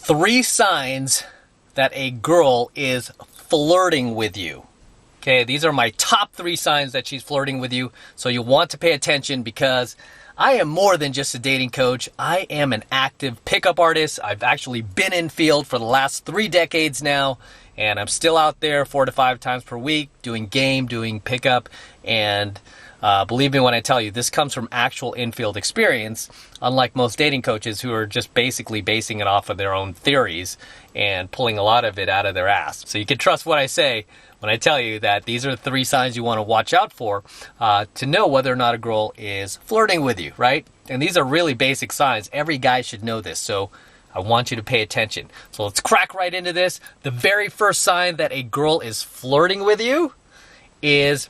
3 signs that a girl is flirting with you. Okay, these are my top 3 signs that she's flirting with you. So you want to pay attention because I am more than just a dating coach. I am an active pickup artist. I've actually been in field for the last 3 decades now. And I'm still out there 4 to 5 times per week doing game, doing pickup. And believe me when I tell you, this comes from actual in-field experience, unlike most dating coaches who are just basically basing it off of their own theories and pulling a lot of it out of their ass. So you can trust what I say when I tell you that these are the 3 signs you want to watch out for to know whether or not a girl is flirting with you, right? And these are really basic signs. Every guy should know this, so I want you to pay attention. So let's crack right into this. The very first sign that a girl is flirting with you is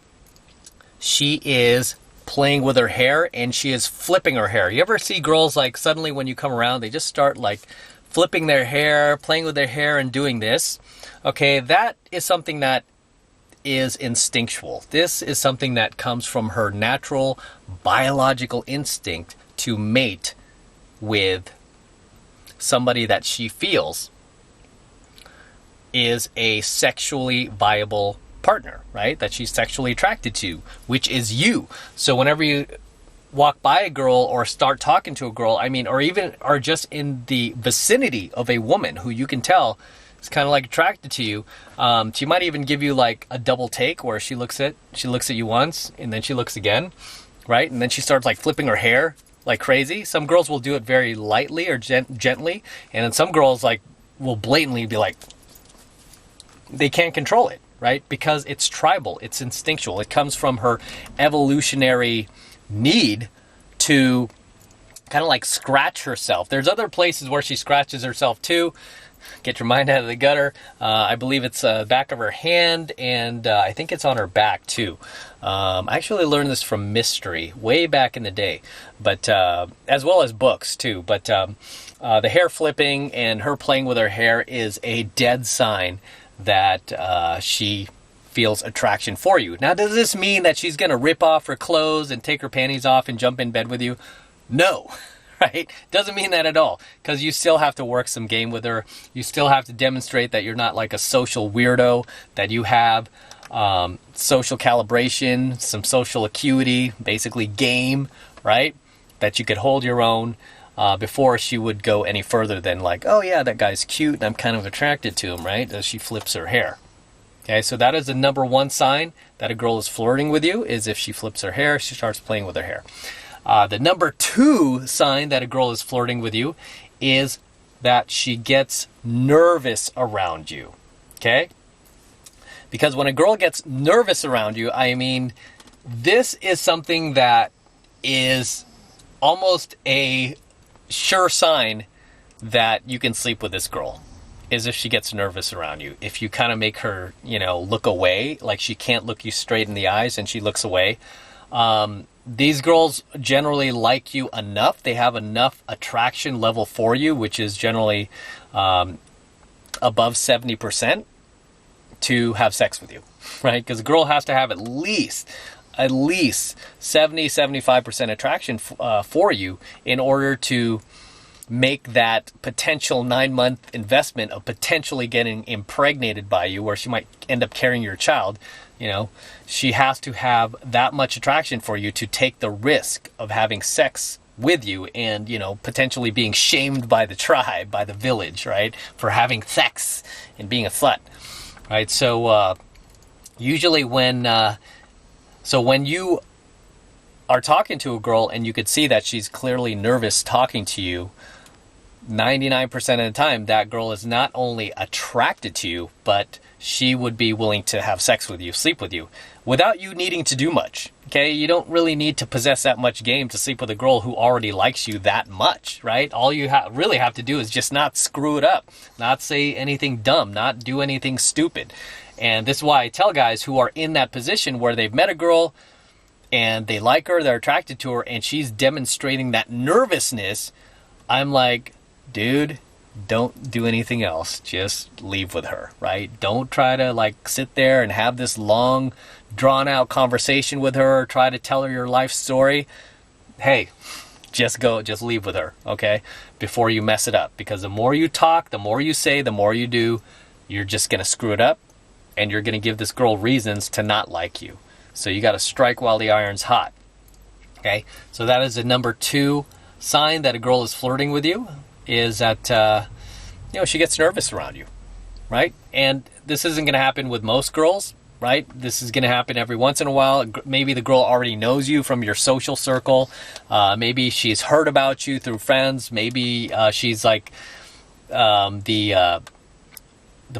she is playing with her hair and she is flipping her hair. You ever see girls like suddenly when you come around, they just start like flipping their hair, playing with their hair and doing this? Okay, that is something that is instinctual. This is something that comes from her natural biological instinct to mate with somebody that she feels is a sexually viable partner, right? That she's sexually attracted to, which is you. So whenever you walk by a girl or start talking to a girl, or even are just in the vicinity of a woman who you can tell is kind of like attracted to you, she might even give you like a double take where she looks at you once and then she looks again, right? And then she starts like flipping her hair like crazy. Some girls will do it very lightly or gently, and then some girls like will blatantly be like, they can't control it, right? Because it's tribal, it's instinctual. It comes from her evolutionary need to kind of like scratch herself. There's other places where she scratches herself too. Get your mind out of the gutter. I believe it's back of her hand, and I think it's on her back too. I actually learned this from Mystery way back in the day, but as well as books too. But the hair flipping and her playing with her hair is a dead sign that she feels attraction for you. Now, does this mean that she's going to rip off her clothes and take her panties off and jump in bed with you? No. Right? Doesn't mean that at all, because you still have to work some game with her. You still have to demonstrate that you're not like a social weirdo, that you have social calibration, some social acuity, basically game, right? That you could hold your own before she would go any further than like, oh yeah, that guy's cute and I'm kind of attracted to him, right? As she flips her hair. Okay, so that is the number 1 sign that a girl is flirting with you, is if she flips her hair, she starts playing with her hair. The number 2 sign that a girl is flirting with you is that she gets nervous around you, okay? Because when a girl gets nervous around you, this is something that is almost a sure sign that you can sleep with this girl, is if she gets nervous around you. If you kind of make her, look away, like she can't look you straight in the eyes and she looks away. These girls generally like you enough. They have enough attraction level for you, which is generally above 70% to have sex with you, right? Because a girl has to have at least 70-75% attraction for you in order to make that potential 9-month investment of potentially getting impregnated by you, where she might end up carrying your child. She has to have that much attraction for you to take the risk of having sex with you and, potentially being shamed by the tribe, by the village, right? For having sex and being a slut, right? So usually when you are talking to a girl and you could see that she's clearly nervous talking to you, 99% of the time, that girl is not only attracted to you, but she would be willing to have sex with you, sleep with you, without you needing to do much, okay? You don't really need to possess that much game to sleep with a girl who already likes you that much, right? All you really have to do is just not screw it up, not say anything dumb, not do anything stupid. And this is why I tell guys who are in that position where they've met a girl and they like her, they're attracted to her, and she's demonstrating that nervousness, I'm like, dude, don't do anything else. Just leave with her, right? Don't try to like sit there and have this long, drawn out conversation with her, try to tell her your life story. Hey, just leave with her, okay? Before you mess it up. Because the more you talk, the more you say, the more you do, you're just going to screw it up. And you're going to give this girl reasons to not like you. So you got to strike while the iron's hot. Okay? So that is the number 2 sign that a girl is flirting with you, is that, she gets nervous around you, right? And this isn't going to happen with most girls, right? This is going to happen every once in a while. Maybe the girl already knows you from your social circle. Maybe she's heard about you through friends. Maybe she's like the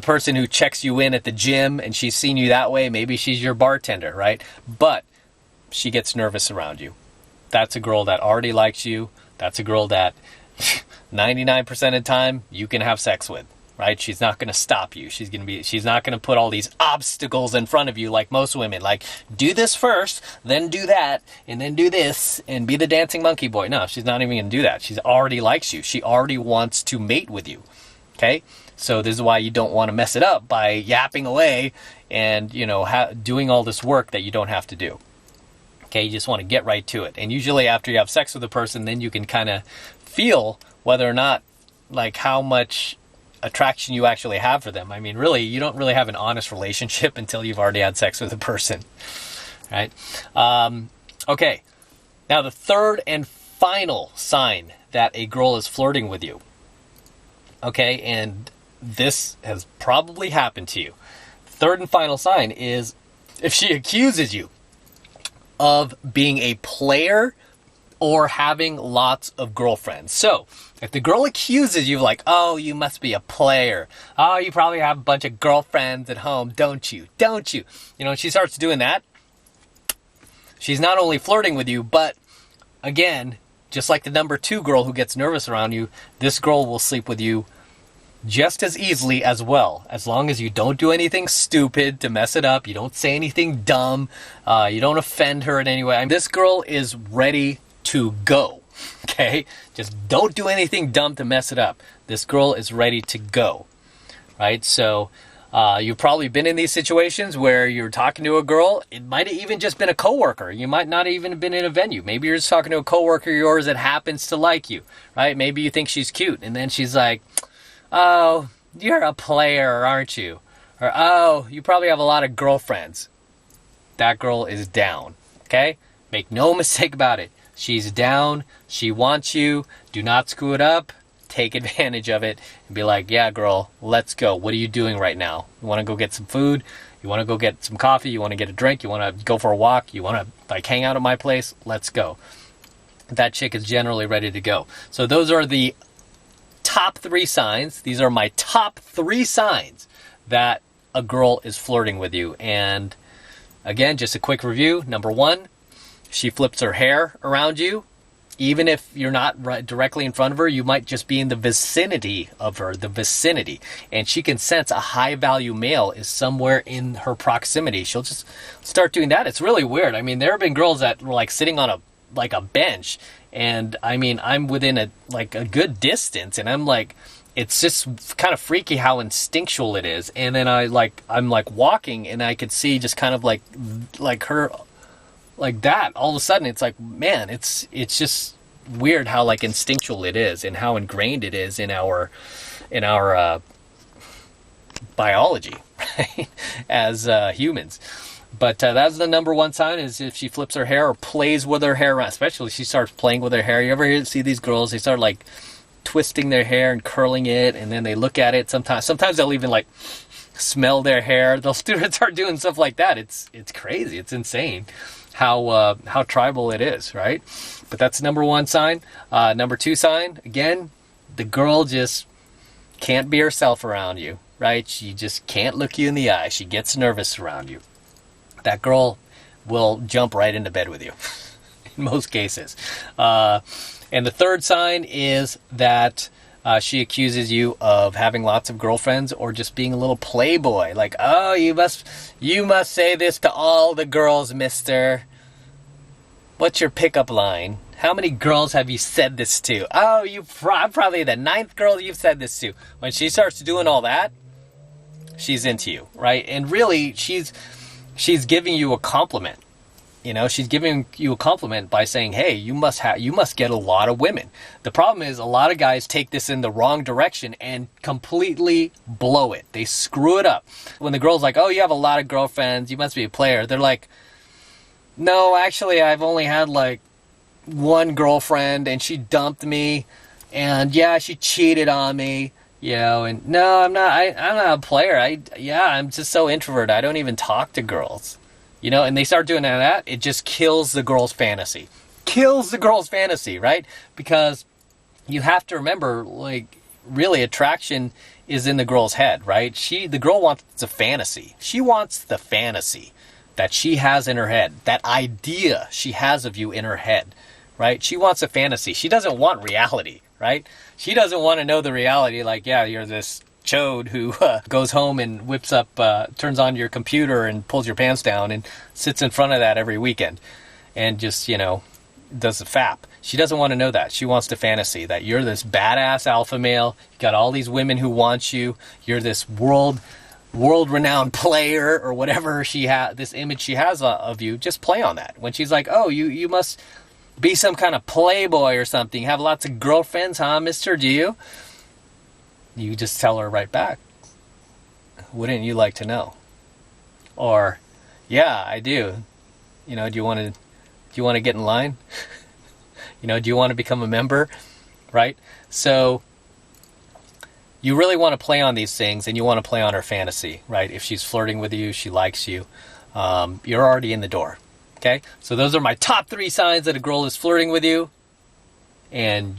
person who checks you in at the gym, and she's seen you that way. Maybe she's your bartender, right? But she gets nervous around you. That's a girl that already likes you. That's a girl that 99% of the time you can have sex with, right? She's not going to stop you. She's not going to put all these obstacles in front of you like most women. Like, do this first, then do that, and then do this, and be the dancing monkey boy. No, she's not even going to do that. She already likes you. She already wants to mate with you, okay? So this is why you don't want to mess it up by yapping away and, doing all this work that you don't have to do. Okay, you just want to get right to it. And usually after you have sex with a person, then you can kind of feel whether or not, like, how much attraction you actually have for them. I mean, really, you don't really have an honest relationship until you've already had sex with a person, right? Okay, now the third and final sign that a girl is flirting with you. Okay, and this has probably happened to you. Third and final sign is if she accuses you of being a player or having lots of girlfriends. So, if the girl accuses you, like, oh, you must be a player. Oh, you probably have a bunch of girlfriends at home, don't you? Don't you? She starts doing that. She's not only flirting with you, but, again, just like the number 2 girl who gets nervous around you, this girl will sleep with you just as easily as well, as long as you don't do anything stupid to mess it up, you don't say anything dumb, you don't offend her in any way. This girl is ready to go, okay? Just don't do anything dumb to mess it up. This girl is ready to go, right? So you've probably been in these situations where you're talking to a girl. It might have even just been a coworker. You might not even have been in a venue. Maybe you're just talking to a coworker of yours that happens to like you, right? Maybe you think she's cute, and then she's like, oh, you're a player, aren't you? Or, oh, you probably have a lot of girlfriends. That girl is down, okay? Make no mistake about it. She's down. She wants you. Do not screw it up. Take advantage of it and be like, yeah, girl, let's go. What are you doing right now? You want to go get some food? You want to go get some coffee? You want to get a drink? You want to go for a walk? You want to, hang out at my place? Let's go. That chick is generally ready to go. So those are the top 3 signs. These are my top 3 signs that a girl is flirting with you. And again, just a quick review. Number 1, she flips her hair around you. Even if you're not directly in front of her, you might just be in the vicinity of her, and she can sense a high-value male is somewhere in her proximity. She'll just start doing that. It's really weird. I mean, there have been girls that were sitting on a bench, and I mean, I'm within a good distance, and I'm like, it's just kind of freaky how instinctual it is. And then I'm walking, and I could see just kind of like her like that. All of a sudden, it's like, man, it's just weird how instinctual it is and how ingrained it is in our biology, right? As humans. But that's the number 1 sign, is if she flips her hair or plays with her hair around. Especially if she starts playing with her hair. You ever see these girls? They start twisting their hair and curling it, and then they look at it. Sometimes they'll even smell their hair. They'll start doing stuff like that. It's crazy. It's insane how tribal it is, right? But that's number 1 sign. Number 2 sign, again, the girl just can't be herself around you, right? She just can't look you in the eye. She gets nervous around you. That girl will jump right into bed with you in most cases. And the third sign is that she accuses you of having lots of girlfriends or just being a little playboy. Oh, you must say this to all the girls, mister. What's your pickup line? How many girls have you said this to? Oh, I'm probably the 9th girl you've said this to. When she starts doing all that, she's into you, right? And really, she's giving you a compliment. You know, she's giving you a compliment by saying, hey, you must get a lot of women. The problem is a lot of guys take this in the wrong direction and completely blow it. They screw it up. When the girl's like, oh, you have a lot of girlfriends, you must be a player. They're like, no, actually, I've only had like one girlfriend and she dumped me. And yeah, she cheated on me. You know, and no, I'm not a player. I'm just so introverted. I don't even talk to girls. You know, and they start doing that, it just kills the girl's fantasy. Kills the girl's fantasy, right? Because you have to remember, like, really attraction is in the girl's head, right? The girl wants a fantasy. She wants the fantasy that she has in her head, that idea she has of you in her head, right? She wants a fantasy. She doesn't want reality, right? She doesn't want to know the reality, like, yeah, you're this chode who goes home and whips up, turns on your computer and pulls your pants down and sits in front of that every weekend and just, you know, does the fap. She doesn't want to know that. She wants the fantasy that you're this badass alpha male. You got all these women who want you. You're this world-renowned player or whatever this image she has of you. Just play on that. When she's like, oh, you must be some kind of playboy or something. Have lots of girlfriends, huh, mister? Do you? You just tell her right back, wouldn't you like to know? Or, yeah, I do. You know, do you want to get in line? You know, do you want to become a member? Right? So you really want to play on these things, and you want to play on her fantasy, right? If she's flirting with you, she likes you, you're already in the door. Okay? So those are my top 3 signs that a girl is flirting with you, and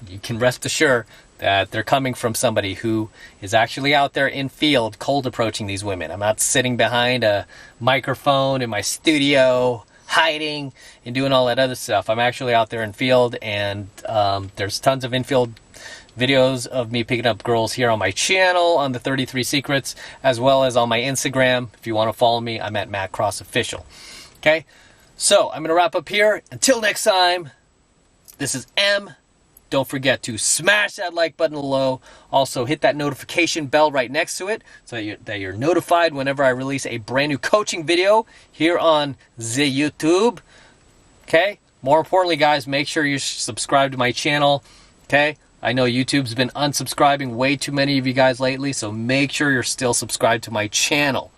you can rest assured that they're coming from somebody who is actually out there in field cold approaching these women. I'm not sitting behind a microphone in my studio hiding and doing all that other stuff. I'm actually out there in field, and there's tons of infield videos of me picking up girls here on my channel on the 33 Secrets, as well as on my Instagram. If you want to follow me, I'm at Matt Cross Official. Okay, so I'm going to wrap up here. Until next time, this is M. Don't forget to smash that like button below. Also, hit that notification bell right next to it so that you're notified whenever I release a brand new coaching video here on the YouTube. Okay? More importantly, guys, make sure you subscribe to my channel. Okay? I know YouTube's been unsubscribing way too many of you guys lately, so make sure you're still subscribed to my channel.